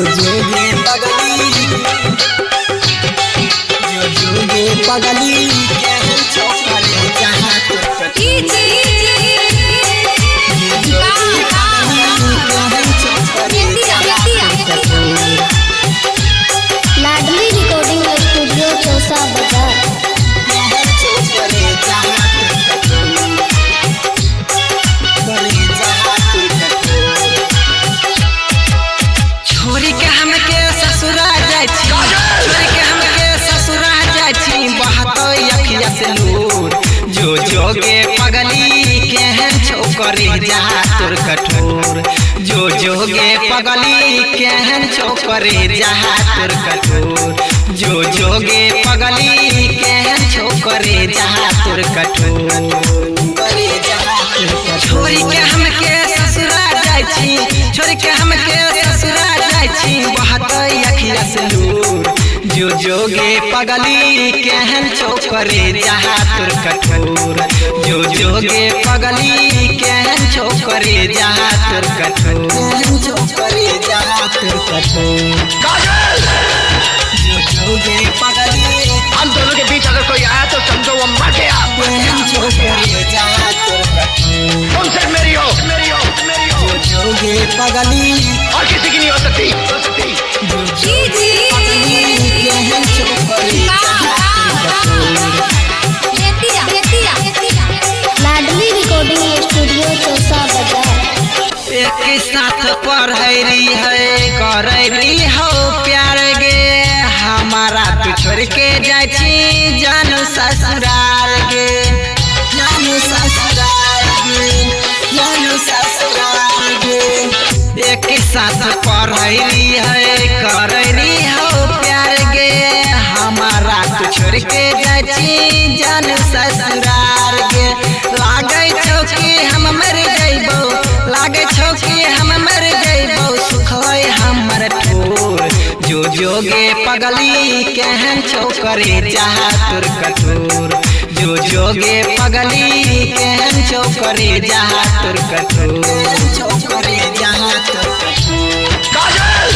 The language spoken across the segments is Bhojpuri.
जोगे पगली केहन चौकरे जहाँ लाडली रिकॉर्डिंग स्टूडियो चौसा बाजार। छोरी के हमके ससुरा जाय छी, छोरी के हमके ससुरा जाय छी, बहतो अखिया से लूर। जो जोगे पगली केहन छोकरी जहाँ तोर कठोर। जो जोगे पगली केहन छोकरी जहाँ तोर कठोर। जो जोगे पगली केहन छोकरी जहाँ तोर कठोर। छोरी के हमके ससुरा जाय छी, छोरी के हमके ससुरा जाय छी, बहतो अखिया से लूर। जो जोगे पगली केहन छोकरी जहाँ तोर कठोर। जो जोगे पगली केहन छोकरी जहाँ तोर कठोर। छोकरी जहाँ तोर कठोर। जो जोगे पगली हम दोनों के बीच अगर कोई आया तो समझो वो मर गया। केहन छोकरी जहाँ तोर कठोर। तुम सिर्फ मेरी हो, मेरी हो, मेरी हो। जो जोगे पगली और किसी की नहीं हो सकती, हो सकती। जो जोगे पगली केहन छोकरी जहाँ तोर कठोर। लाडली रिकॉर्डिंग स्टूडियो चौसा बाजार। एक साथ पढ़ैली है करैली हो प्यार गे, हमारा तू छोड़ के जाय छी जानू ससुराल गे। जानू ससुराल गे, जानू ससुराल गे। एक साथ पढ़ैली है करैली हो प्यार गे, हमारा तू छोड़ के जाय छी जानू ससुराल गे। लागे छौ कि हम मर जइबो, लागे छौ कि हम मर जइबो, सुख होय हमर ठोर। जो जोगे पगली केहन छोकरी जहाँ तोर कठोर। जो जोगे पगली केहन छोकरी जहाँ तोर कठोर। छोकरी जहाँ तोर कठोर। काजल!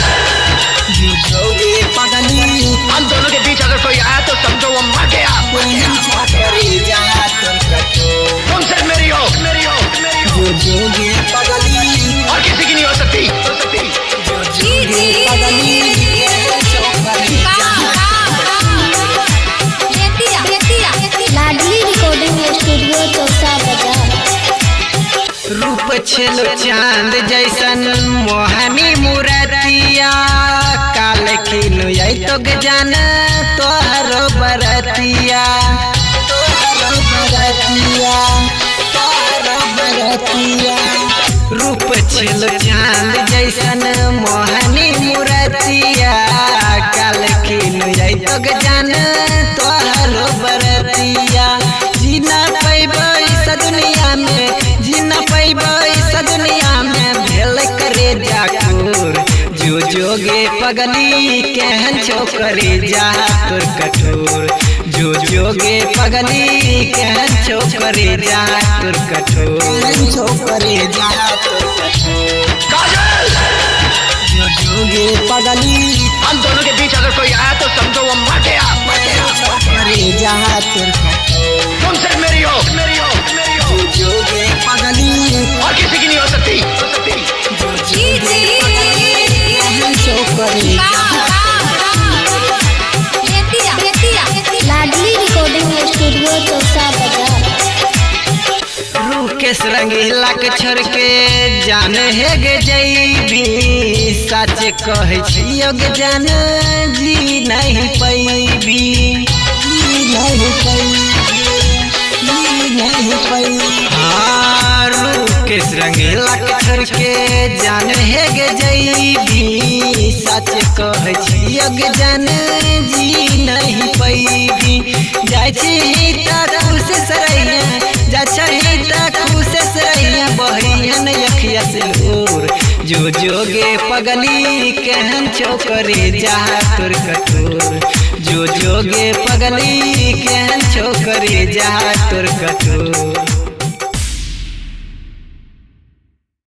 जो जोगे पगली हम दोनों के बीच अगर कोई आया तो समझो वो मर गया। केहन छोकरी जहाँ तोर कठोर। तुम सिर्फ मेरी हो, मेरी हो, मेरी हो। जो जोगे पगली और किसी की नहीं हो सकती, हो सकती। जो जोगे पगली केहन छोकरी जहाँ लाडली रिकॉर्डिंग स्टूडियो चौसा बाजार। रूप छेलो चांद जैसन मोहनी मुरतिया, काल खिनु तो जान तोहरो बरतिया। तोहरो बरतिया, तोहरो बरतिया। रूप छेलो चांद जैसन मोहनी मुरतिया, काल खिनु तो जान तोहरो बरतिया। जीना पैबो इस दुनिया में, जीना पैबो इस दुनिया में, भेल करे जाकुर। जो जोगे पगली केहन छोकरी जहाँ तोर कठोर। जो जोगे पगली केहन छोकरी जहाँ तोर कठोर। छोकरी जहाँ तोर कठोर। काजल! जो जोगे पगली हम दोनों के बीच अगर कोई आया तो समझो वो मर गया। छोकरी जहाँ तोर कठोर। तुम सिर्फ मेरी हो, मेरी हो, मेरी हो। जो जोगे पगली और किसी की नहीं हो सकती, हो सकती। जो जोगे पगली केहन छोकरी लाडली रिकॉर्डिंग स्टूडियो चौसा बाजार। रूकेश रंगीला के छोड़ के जान है गे जैबी, सच कहे छियो गे जान जी नहीं पैबी। जी नहीं पैबी, जी नहीं पैबी। हाँ, रूकेश रंगीला के छोड़ के जान है गे जैबी, सच कहे छियो गे जान जी नहीं पैबी। जाय छी त खुश सरैया, जाय छी त खुश सरैया, बहियन अखिया से लूर। जो जोगे पगली केहन छोकरी जहाँ तोर कठोर। जो जोगे पगली केहन छोकरी जहाँ तोर कठोर।